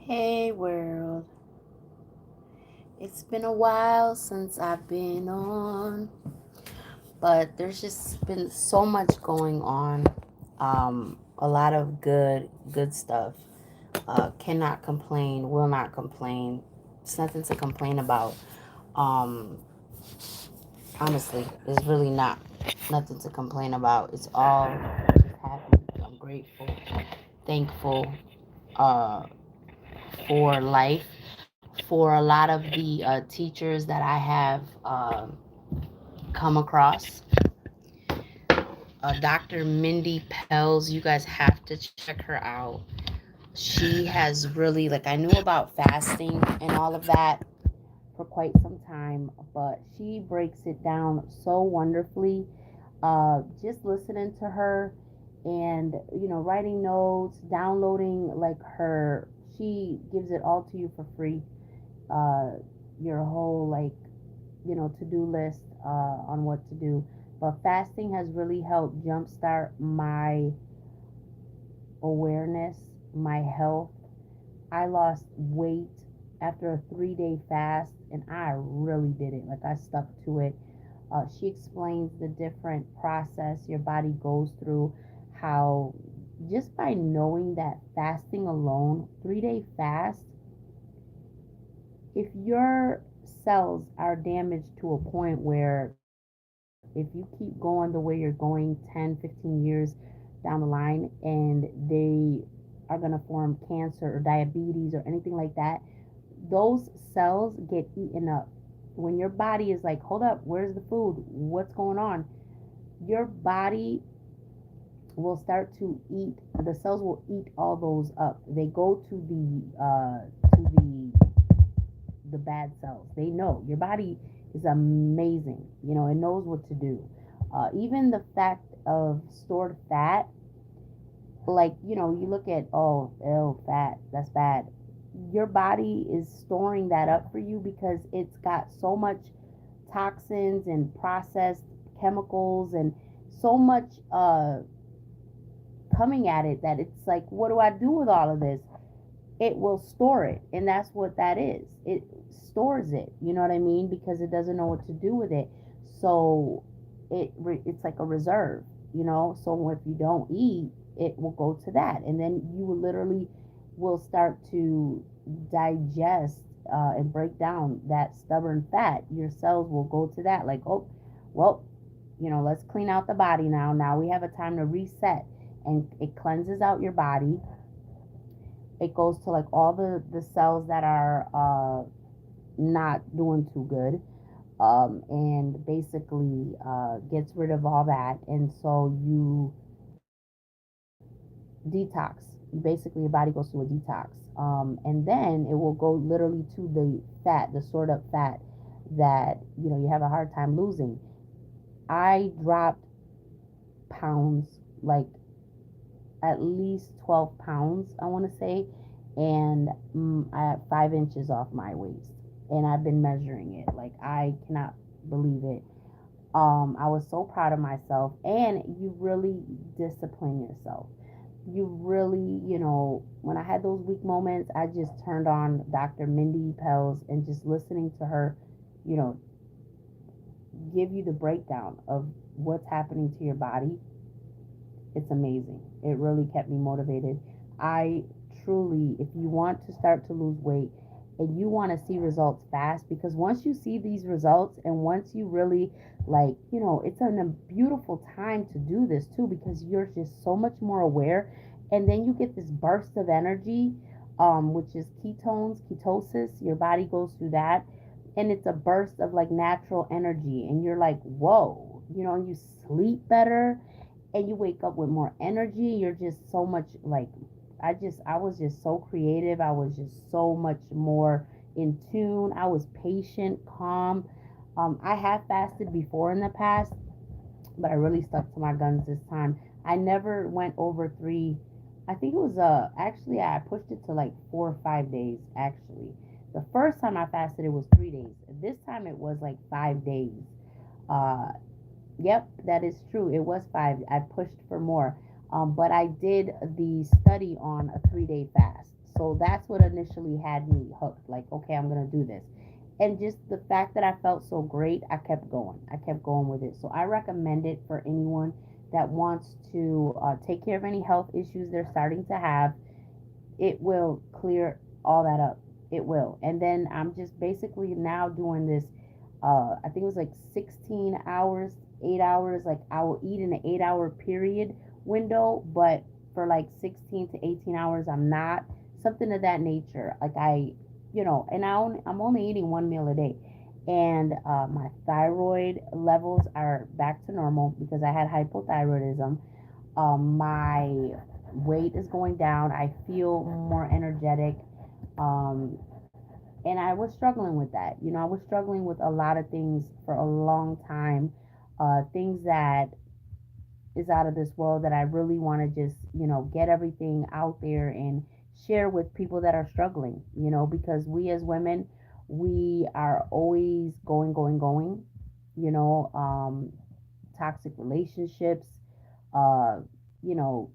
Hey world, it's been a while since I've been on, but there's just been so much going on. A lot of good stuff. Cannot complain, will not complain. It's nothing to complain about. Um, Honestly, there's really not nothing to complain about. It's all just happy. I'm grateful, thankful, uh, for life, for a lot of the teachers that I have come across. Dr. Mindy Pels, you guys have to check her out. She has really, like, I knew about fasting and all of that for quite some time, but she breaks it down so wonderfully. Just listening to her and, writing notes, downloading, like, she gives it all to you for free. Uh, your whole, like, to-do list on what to do. But fasting has really helped jumpstart my awareness, my health. I lost weight after a 3 day fast, and I really did it. Like, I stuck to it. She explains the different process your body goes through, how just by knowing that fasting alone, 3 day fast, if your cells are damaged to a point where if you keep going the way you're going 10, 15 years down the line, and they are going to form cancer or diabetes or anything like that, those cells get eaten up. When your body is like, hold up, where's the food? What's going on? Your body will start to eat, the cells will eat all those up. They go to the bad cells. They know your body is amazing. It knows what to do. Even the fact of stored fat, like, you look at, oh, ew, fat, that's bad. Your body is storing that up for you because it's got so much toxins and processed chemicals and so much coming at it that it's like, what do I do with all of this? It will store it, and that's what that is. It stores it, you know what I mean, because it doesn't know what to do with it. So it's like a reserve, so if you don't eat, it will go to that, and then you will literally will start to digest and break down that stubborn fat. Your cells will go to that, like, oh, well, let's clean out the body now we have a time to reset, and it cleanses out your body. It goes to, like, all the cells that are not doing too good, and basically gets rid of all that, and so you detox. Basically, your body goes through a detox, and then it will go literally to the fat, the stored up fat that you have a hard time losing. I dropped pounds, like at least 12 pounds, I want to say, and I have 5 inches off my waist. And I've been measuring it. Like, I cannot believe it. I was so proud of myself. And you really discipline yourself. You really, when I had those weak moments, I just turned on Dr. Mindy Pels and just listening to her, you know, give you the breakdown of what's happening to your body. It's amazing. It really kept me motivated. I truly, if you want to start to lose weight and you want to see results fast, because once you see these results and once you really, like, it's a beautiful time to do this too, because you're just so much more aware. And then you get this burst of energy, which is ketones, ketosis. Your body goes through that. And it's a burst of, like, natural energy. And you're like, whoa, you sleep better and you wake up with more energy. You're just so much, like, I was just so creative. I was just so much more in tune. I was patient, calm. I have fasted before in the past, but I really stuck to my guns this time. I never went over three. I think it was actually I pushed it to like 4 or 5 days actually. The first time I fasted it was 3 days. This time it was like 5 days. Uh, Yep, that is true. It was five. I pushed for more. But I did the study on a 3 day fast. So that's what initially had me hooked. Like, okay, I'm gonna do this. And just the fact that I felt so great, I kept going. I kept going with it. So I recommend it for anyone that wants to take care of any health issues they're starting to have. It will clear all that up. It will. And then I'm just basically now doing this. I think it was like 16 hours, 8 hours. Like I will eat in an 8 hour period window, but for like 16 to 18 hours, I'm not. Something of that nature. Like and I'm only eating one meal a day. And my thyroid levels are back to normal because I had hypothyroidism. My weight is going down. I feel more energetic. Um, and I was struggling with that. I was struggling with a lot of things for a long time. Things that is out of this world that I really want to just, get everything out there and share with people that are struggling, because we as women, we are always going, going, going, you know, um, toxic relationships, uh, you know,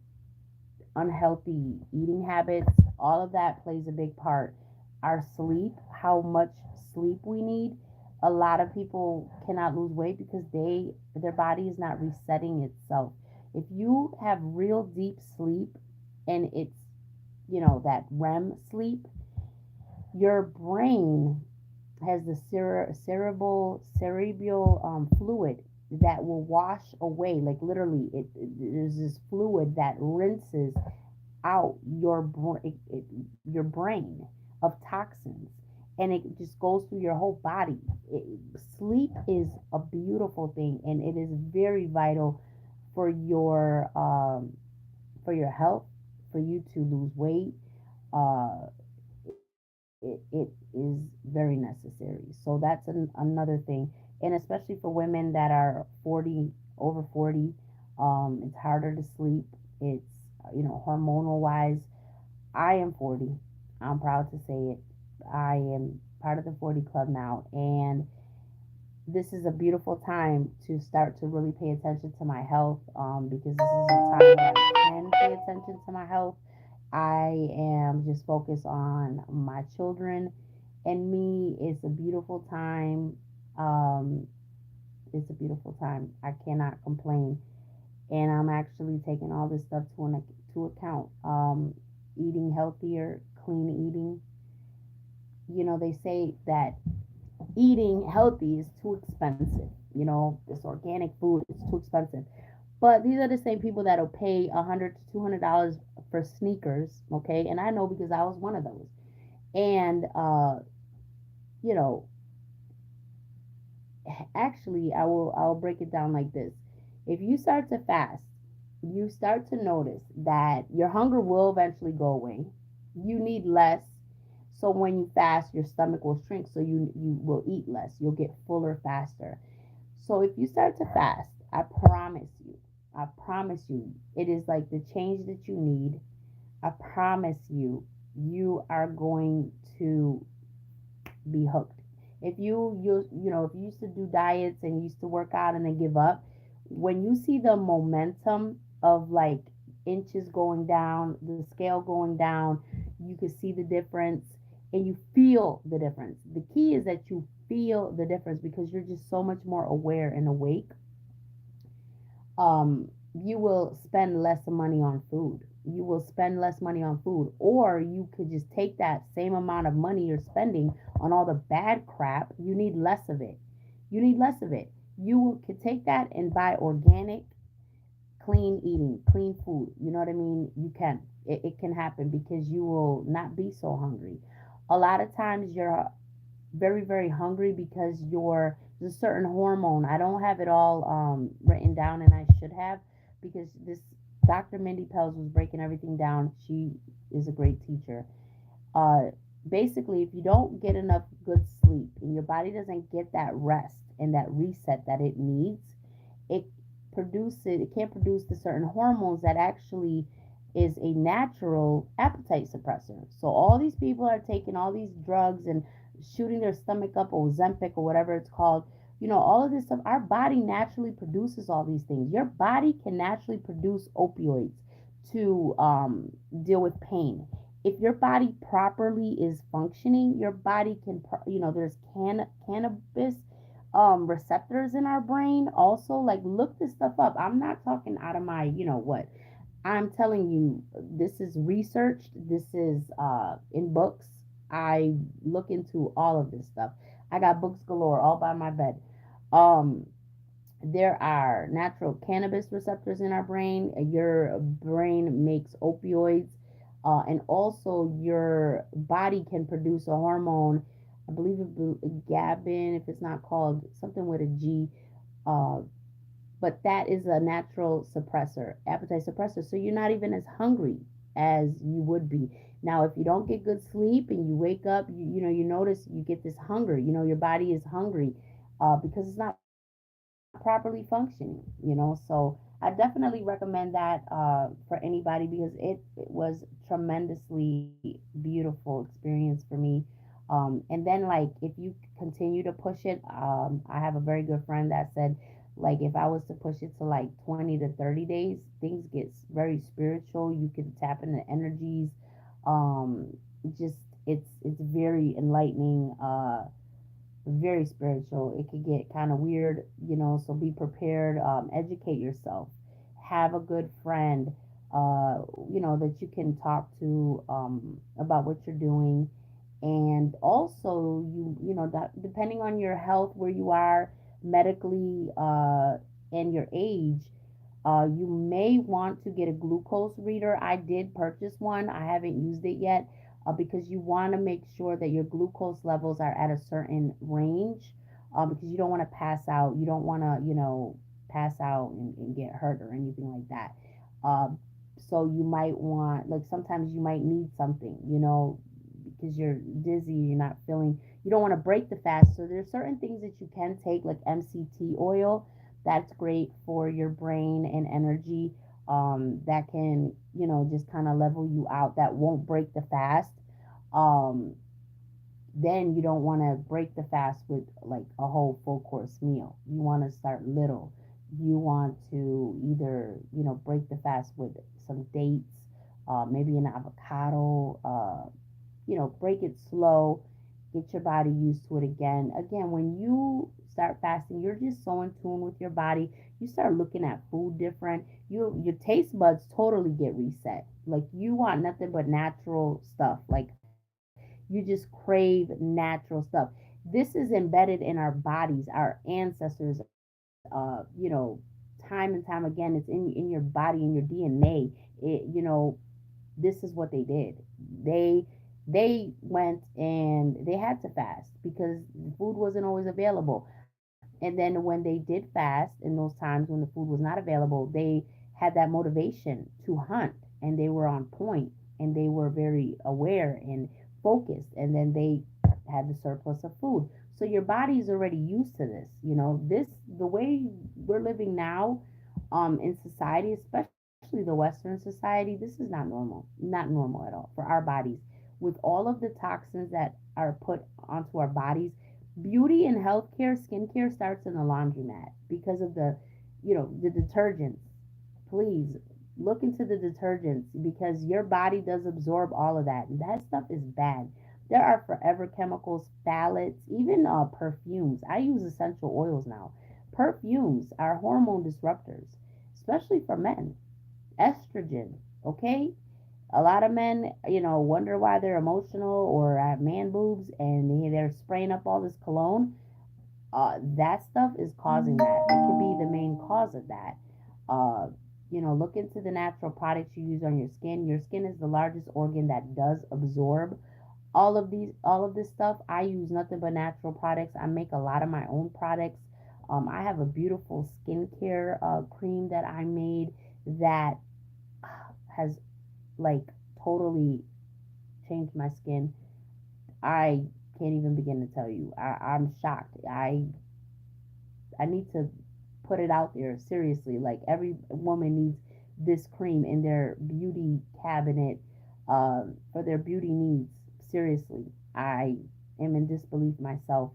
unhealthy eating habits, all of that plays a big part. Our sleep, how much sleep we need. A lot of people cannot lose weight because their body is not resetting itself. If you have real deep sleep and it's, that REM sleep, your brain has the cerebral fluid that will wash away, like literally there's this fluid that rinses out your brain of toxins, and it just goes through your whole body. Sleep is a beautiful thing, and it is very vital for your health, for you to lose weight. uh, it is very necessary. So that's another thing. And especially for women that are 40, over 40, it's harder to sleep. It's, hormonal wise. I am 40. I'm proud to say it. I am part of the 40 club now. And this is a beautiful time to start to really pay attention to my health, because this is a time where I can pay attention to my health. I am just focused on my children and me. It's a beautiful time. Um, it's a beautiful time. I cannot complain. And I'm actually taking all this stuff to account. Eating healthier, clean eating. They say that eating healthy is too expensive. This organic food is too expensive. But these are the same people that'll pay $100 to $200 for sneakers, okay? And I know because I was one of those. And you know, actually, I'll break it down like this. If you start to fast, you start to notice that your hunger will eventually go away. You need less. So when you fast, your stomach will shrink, so you will eat less. You'll get fuller faster. So if you start to fast, I promise you, it is like the change that you need. I promise you, you are going to be hooked. If you used to do diets and used to work out and then give up, when you see the momentum of like inches going down, the scale going down, you can see the difference and you feel the difference. The key is that you feel the difference because you're just so much more aware and awake. You will spend less money on food. You will spend less money on food, or you could just take that same amount of money you're spending on all the bad crap. You need less of it. You need less of it. You could take that and buy organic, clean eating, clean food. You know what I mean? You can. It can happen because you will not be so hungry. A lot of times you're very, very hungry because there's a certain hormone. I don't have it all written down, and I should have, because this Dr. Mindy Pels was breaking everything down. She is a great teacher. uh, Basically, if you don't get enough good sleep and your body doesn't get that rest and that reset that it needs, it it can't produce the certain hormones that actually is a natural appetite suppressor. So all these people are taking all these drugs and shooting their stomach up, or Ozempic or whatever it's called. All of this stuff, our body naturally produces all these things. Your body can naturally produce opioids to deal with pain. if your body properly is functioning, your body can, there's cannabis receptors in our brain also. Like, look this stuff up. I'm not talking out of my, what. I'm telling you, this is researched. This is in books. I look into all of this stuff. I got books galore all by my bed. Um, there are natural cannabis receptors in our brain. Your brain makes opioids, and also your body can produce a hormone. I believe it GABAin, if it's not called something with a G. Uh, but that is a natural suppressor, appetite suppressor. So you're not even as hungry as you would be. Now, if you don't get good sleep and you wake up, you notice you get this hunger. Your body is hungry because it's not properly functioning. So I definitely recommend that for anybody because it was tremendously beautiful experience for me. And then, like, if you continue to push it, I have a very good friend that said, like, if I was to push it to like 20 to 30 days, things get very spiritual. You can tap into energies. Just it's very enlightening. Very spiritual. It could get kind of weird, so be prepared. Educate yourself. Have a good friend, that you can talk to about what you're doing. And also, that depending on your health, where you are medically, and your age, you may want to get a glucose reader. I did purchase one. I haven't used it yet because you want to make sure that your glucose levels are at a certain range because you don't want to pass out. You don't want to, pass out and get hurt or anything like that. Uh, so you might want, like, sometimes you might need something, because you're dizzy, you're not feeling, you don't want to break the fast. So there's certain things that you can take, like MCT oil. That's great for your brain and energy. That can, just kind of level you out. That won't break the fast. Um, then you don't want to break the fast with like a whole full course meal. You want to start little. You want to either, break the fast with some dates, maybe an avocado, break it slow, get your body used to it again. Again, when you start fasting, you're just so in tune with your body. You start looking at food different. Your taste buds totally get reset. Like, you want nothing but natural stuff. Like, you just crave natural stuff. This is embedded in our bodies. Our ancestors, time and time again, it's in your body, in your DNA. This is what they did. They went and they had to fast because food wasn't always available. And then when they did fast in those times when the food was not available, they had that motivation to hunt, and they were on point, and they were very aware and focused, and then they had the surplus of food. So your body is already used to this. The way we're living now, in society, especially the Western society, this is not normal. Not normal at all for our bodies. With all of the toxins that are put onto our bodies, beauty and healthcare, skincare starts in the laundromat because of the detergents. Please look into the detergents because your body does absorb all of that. And that stuff is bad. There are forever chemicals, phthalates, even perfumes. I use essential oils now. Perfumes are hormone disruptors, especially for men. Estrogen, okay? A lot of men, wonder why they're emotional or have man boobs and they're spraying up all this cologne. That stuff is causing that. It could be the main cause of that. Uh, look into the natural products you use on your skin. Your skin is the largest organ that does absorb all of this stuff. I use nothing but natural products. I make a lot of my own products. I have a beautiful skincare cream that I made that has, like, totally changed my skin. I can't even begin to tell you. I'm shocked. I need to put it out there seriously. Like, every woman needs this cream in their beauty cabinet for their beauty needs. Seriously, I am in disbelief myself.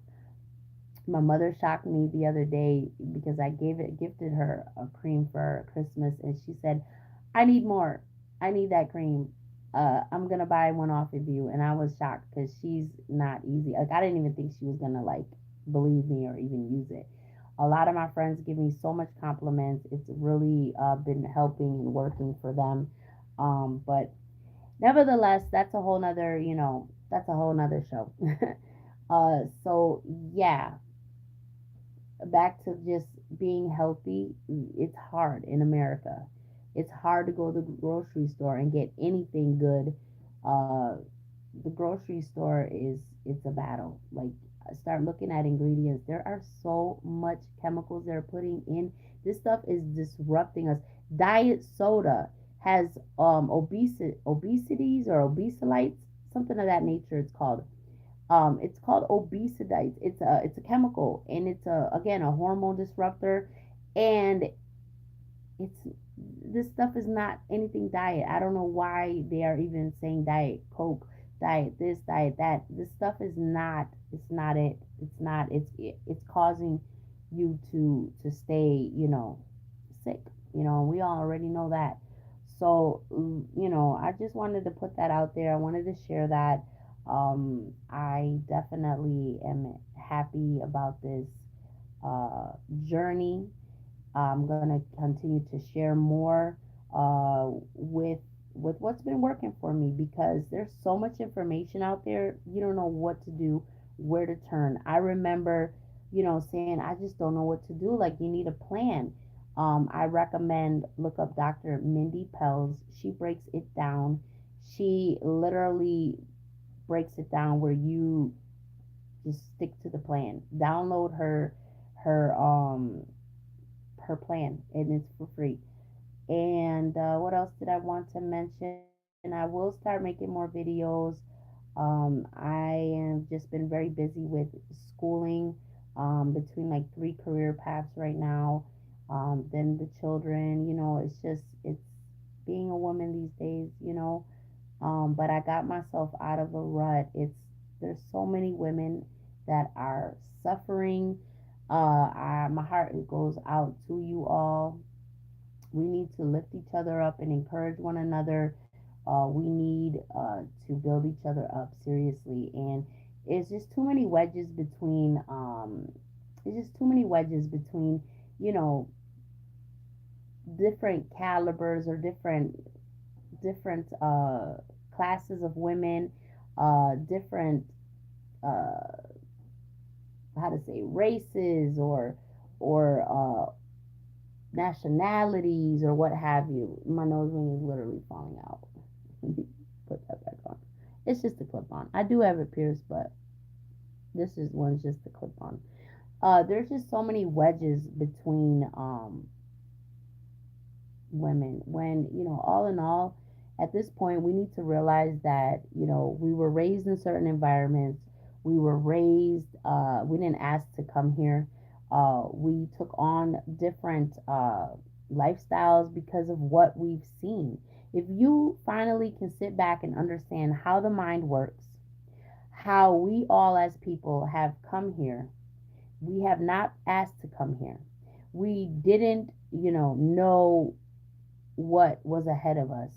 My mother shocked me the other day because I gifted her a cream for Christmas, and she said, "I need more. I need that cream." I'm gonna buy one off of you. And I was shocked because she's not easy. Like, I didn't even think she was gonna like believe me or even use it. A lot of my friends give me so much compliments. It's really been helping and working for them. But nevertheless, that's a whole nother, that's a whole nother show. So yeah, back to just being healthy. It's hard in America. It's hard to go to the grocery store and get anything good. Uh, the grocery store it's a battle. Like, start looking at ingredients. There are so much chemicals they're putting in. This stuff is disrupting us. Diet soda has obesities or obesolites, something of that nature. It's called obesidites. It's a chemical, and it's a again a hormone disruptor, and it's this stuff is not anything diet. I don't know why they are even saying diet Coke, diet this, diet that. This stuff is not. It's not it. It's not. It's causing you to stay, sick. We already know that. So, I just wanted to put that out there. I wanted to share that. I definitely am happy about this uh, journey. I'm gonna continue to share more uh, with with what's been working for me, because there's so much information out there. You don't know what to do, where to turn. I remember, saying I just don't know what to do. Like, you need a plan. I recommend look up Dr. Mindy Pels. She breaks it down. She literally breaks it down where you just stick to the plan. Download her her plan, and it's for free. And what else did I want to mention? I will start making more videos. I have just been very busy with schooling, between like three career paths right now. Then the children, it's being a woman these days. But I got myself out of a rut. There's so many women that are suffering. My heart goes out to you all. We need to lift each other up and encourage one another. We need to build each other up seriously, and it's just too many wedges between. It's just too many wedges between, you know, different calibers or different classes of women, different uh, how to say races or nationalities or what have you. My nose ring is literally falling out. Put that back on. It's just a clip on. I do have it pierced, but this is one's just a clip on. There's just so many wedges between women. When, all in all, at this point, we need to realize that, we were raised in certain environments. We were raised, we didn't ask to come here. We took on different lifestyles because of what we've seen. If you finally can sit back and understand how the mind works, how we all as people have come here, we have not asked to come here. We didn't, know what was ahead of us.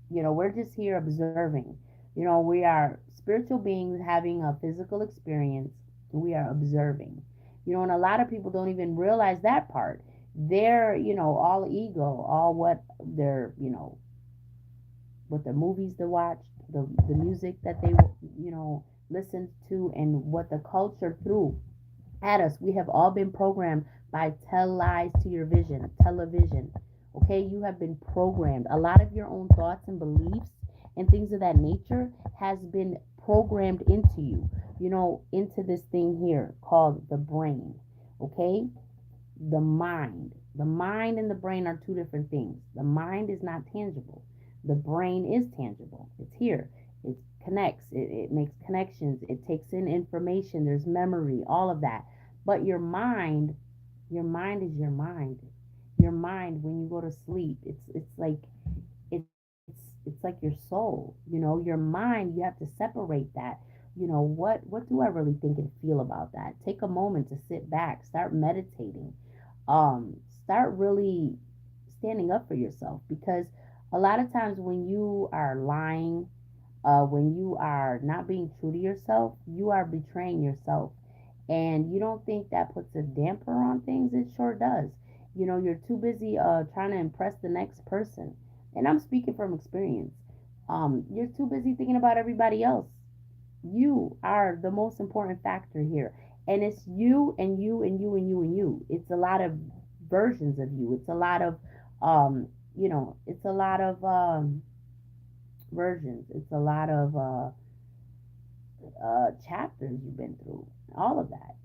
We're just here observing. We are spiritual beings having a physical experience. We are observing. And a lot of people don't even realize that part. They're, all ego, all what the movies they watched, the music that they, listened to, and what the culture threw at us. We have all been programmed by tell lies to your vision, television. Okay, you have been programmed. A lot of your own thoughts and beliefs and things of that nature has been programmed into you, into this thing here called the brain. Okay, the mind. The mind and the brain are two different things. The mind is not tangible. The brain is tangible. It's here. It connects. It makes connections. It takes in information. There's memory, all of that. But your mind is your mind. Your mind, when you go to sleep, it's like it's like your soul. Your mind. You have to separate that. What do I really think and feel about that? Take a moment to sit back. Start meditating. Start really standing up for yourself, because A lot of times when you are lying, when you are not being true to yourself, you are betraying yourself. And you don't think that puts a damper on things? It sure does. You're too busy trying to impress the next person. And I'm speaking from experience. You're too busy thinking about everybody else. You are the most important factor here. And it's you and you and you and you and you. It's a lot of versions of you. It's a lot of it's a lot of versions. It's a lot of chapters you've been through, all of that.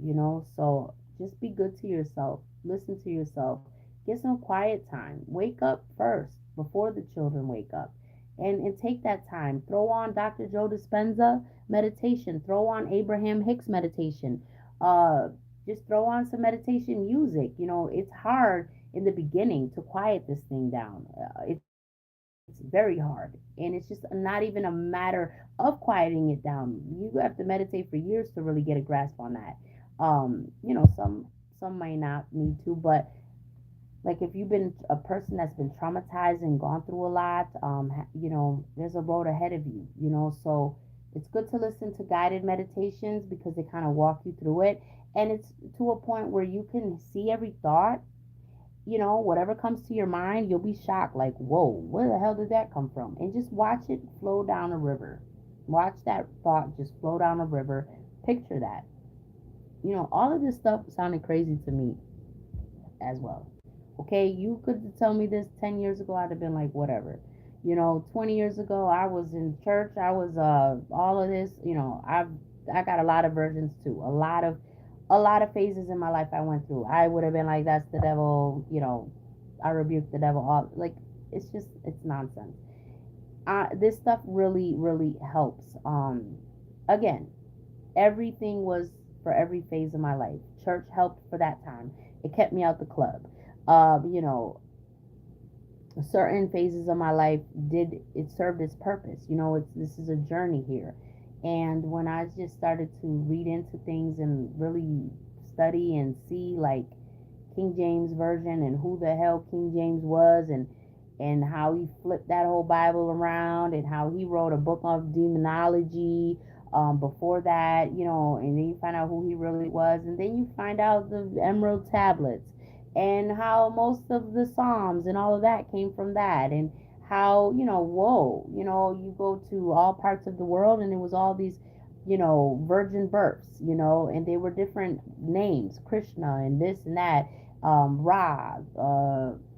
So just be good to yourself, listen to yourself, get some quiet time, wake up first before the children wake up, and take that time. Throw on Dr. Joe Dispenza meditation, throw on Abraham Hicks meditation, uh, just throw on some meditation music. It's hard in the beginning to quiet this thing down. It's very hard, and it's just not even a matter of quieting it down. You have to meditate for years to really get a grasp on that. Some may not need to, but like if you've been a person that's been traumatized and gone through a lot, there's a road ahead of you. So it's good to listen to guided meditations because they kind of walk you through it, and it's to a point where you can see every thought. Whatever comes to your mind, you'll be shocked, like, whoa, where the hell did that come from? And just watch it flow down a river. Watch that thought just flow down a river. Picture that. All of this stuff sounded crazy to me as well. Okay, you could tell me this 10 years ago, I'd have been like, whatever. 20 years ago, I was in church, I was all of this, I got a lot of versions too. A lot of phases in my life I went through. I would have been like, that's the devil, I rebuke the devil all like it's nonsense. This stuff really, really helps. Again, everything was for every phase of my life. Church helped for that time. It kept me out the club. You know, certain phases of my life did it served its purpose. It's this is a journey here. And when I just started to read into things and really study and see like King James version and who the hell King James was, and how he flipped that whole Bible around, and how he wrote a book of demonology before that, and then you find out who he really was, and then you find out the Emerald Tablets, and how most of the Psalms and all of that came from that, and how, whoa, you go to all parts of the world, and it was all these, virgin births, and they were different names, Krishna and this and that, Ra,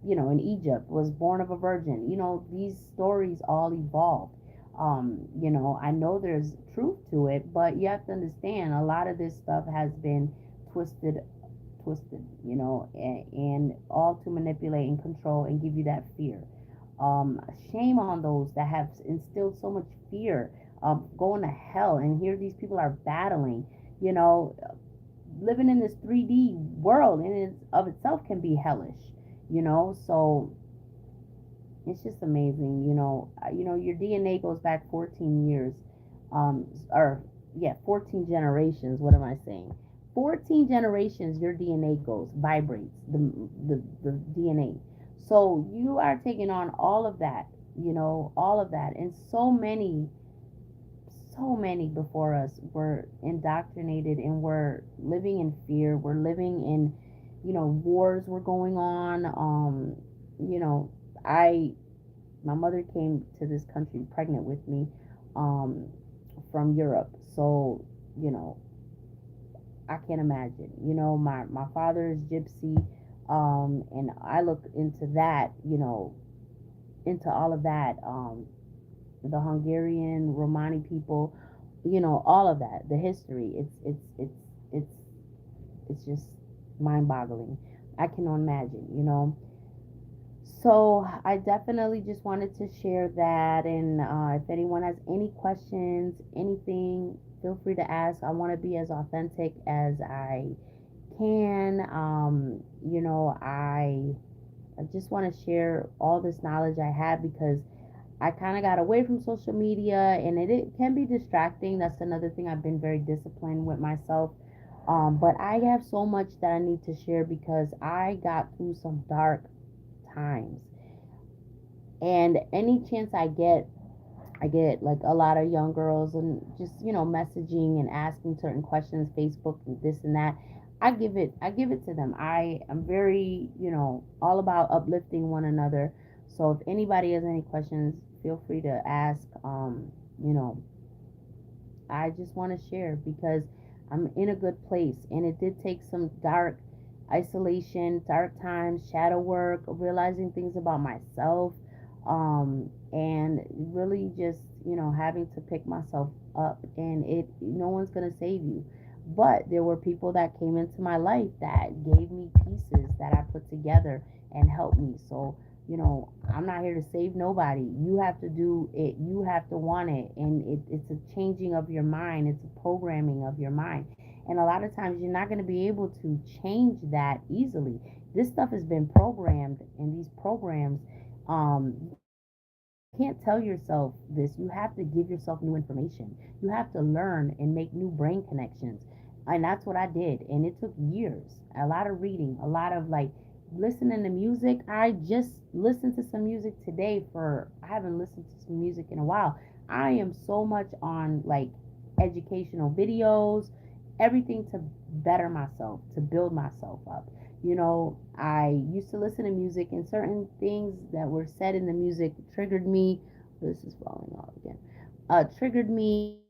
in Egypt was born of a virgin. These stories all evolved. I know there's truth to it, but you have to understand a lot of this stuff has been twisted, and all to manipulate and control and give you that fear. Shame on those that have instilled so much fear of going to hell. And here these people are battling, you know, living in this 3D world in it of itself can be hellish. So it's just amazing. Your DNA goes back 14 years, or yeah, 14 generations. What am I saying? 14 generations. Your DNA goes vibrates the DNA. So you are taking on all of that. All of that, and so many before us were indoctrinated and were living in fear. We're living in, wars were going on. You know, I my mother came to this country pregnant with me, um, from Europe. So, you know, I can't imagine. My father is gypsy, and I look into that, into all of that, the Hungarian, Romani people, all of that, the history. It's it's just mind-boggling. I cannot imagine. So I definitely just wanted to share that. And if anyone has any questions, anything, feel free to ask. I want to be as authentic as I can. I just want to share all this knowledge I have because I kind of got away from social media, and it can be distracting. That's another thing. I've been very disciplined with myself. But I have so much that I need to share because I got through some dark times. And any chance I get like a lot of young girls and just, messaging and asking certain questions, Facebook and this and that. I give it to them. I am very, all about uplifting one another. So if anybody has any questions, feel free to ask. You know, I just want to share because I'm in a good place. And it did take some dark isolation, dark times, shadow work, realizing things about myself, and really just, having to pick myself up. And no one's going to save you. But there were people that came into my life that gave me pieces that I put together and helped me. So, I'm not here to save nobody. You have to do it. You have to want it. And it's a changing of your mind. It's a programming of your mind. And a lot of times you're not going to be able to change that easily. This stuff has been programmed, and these programs, you can't tell yourself this. You have to give yourself new information. You have to learn and make new brain connections. And that's what I did. And it took years, a lot of reading, a lot of like listening to music. I just listened to some music today I haven't listened to some music in a while. I am so much on like educational videos, everything to better myself, to build myself up. I used to listen to music, and certain things that were said in the music triggered me. This is falling off again. Triggered me,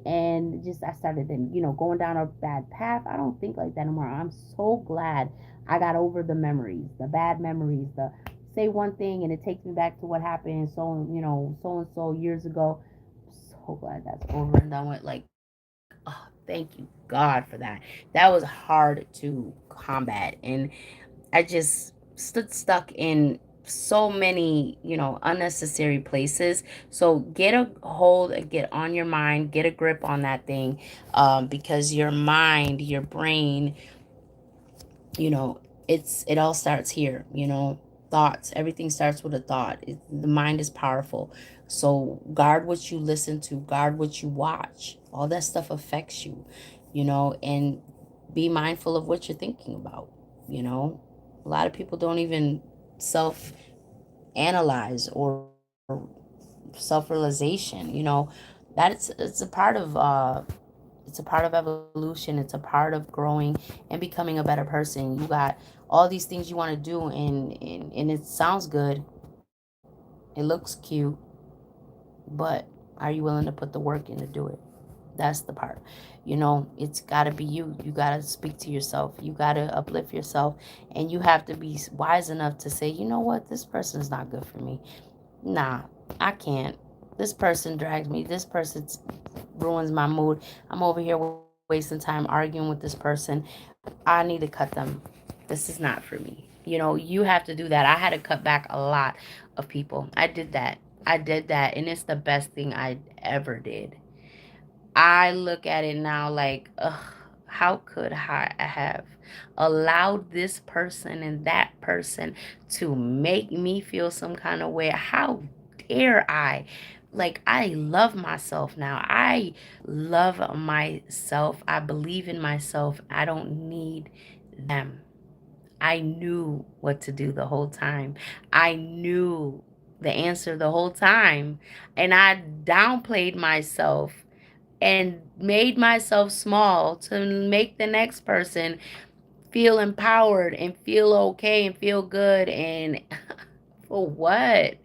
and just I started then, going down a bad path. I don't think like that anymore. I'm so glad I got over the memories, the bad memories, the say one thing and it takes me back to what happened so and so years ago. So glad that's over and done with. Like, oh, thank you God for that. That was hard to combat. And I just stood stuck in so many, unnecessary places. So get a hold, get on your mind, get a grip on that thing, because your mind, your brain, you know, it all starts here. Thoughts, everything starts with a thought. The mind is powerful. So guard what you listen to, guard what you watch. All that stuff affects you, and be mindful of what you're thinking about. You know, a lot of people don't even self analyze or self realization. It's a part of evolution. It's a part of growing and becoming a better person. You got all these things you want to do, and it sounds good, it looks cute, but are you willing to put the work in to do it? That's the part. It's got to be you. You got to speak to yourself. You got to uplift yourself. And you have to be wise enough to say, you know what, this person's not good for me. Nah, I can't. This person drags me. This person ruins my mood. I'm over here wasting time arguing with this person. I need to cut them. This is not for me. You have to do that. I had to cut back a lot of people. I did that. And it's the best thing I ever did. I look at it now like, ugh, how could I have allowed this person and that person to make me feel some kind of way? How dare I? Like, I love myself now. I love myself. I believe in myself. I don't need them. I knew what to do the whole time. I knew the answer the whole time. And I downplayed myself and made myself small to make the next person feel empowered and feel okay and feel good. And for what?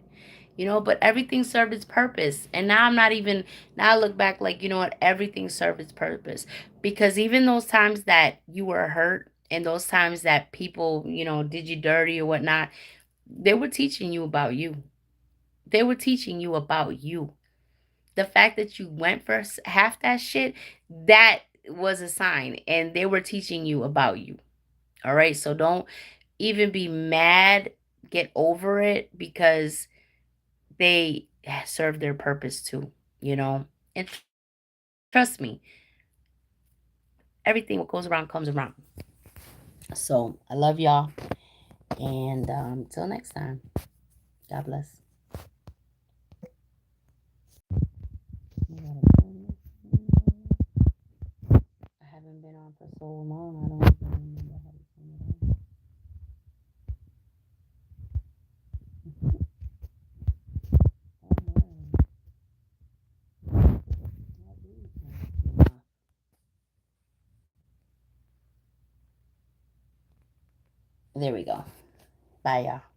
But everything served its purpose. And now I'm not even, now I look back like, you know what? Everything served its purpose. Because even those times that you were hurt and those times that people, did you dirty or whatnot, they were teaching you about you. They were teaching you about you. The fact that you went for half that shit, that was a sign. And they were teaching you about you. All right. So don't even be mad. Get over it because they serve their purpose too, you know? And trust me, everything what goes around comes around. So I love y'all. And till next time, God bless. I haven't been on for so long. I don't even remember how to turn it on. There we go. Bye, y'all.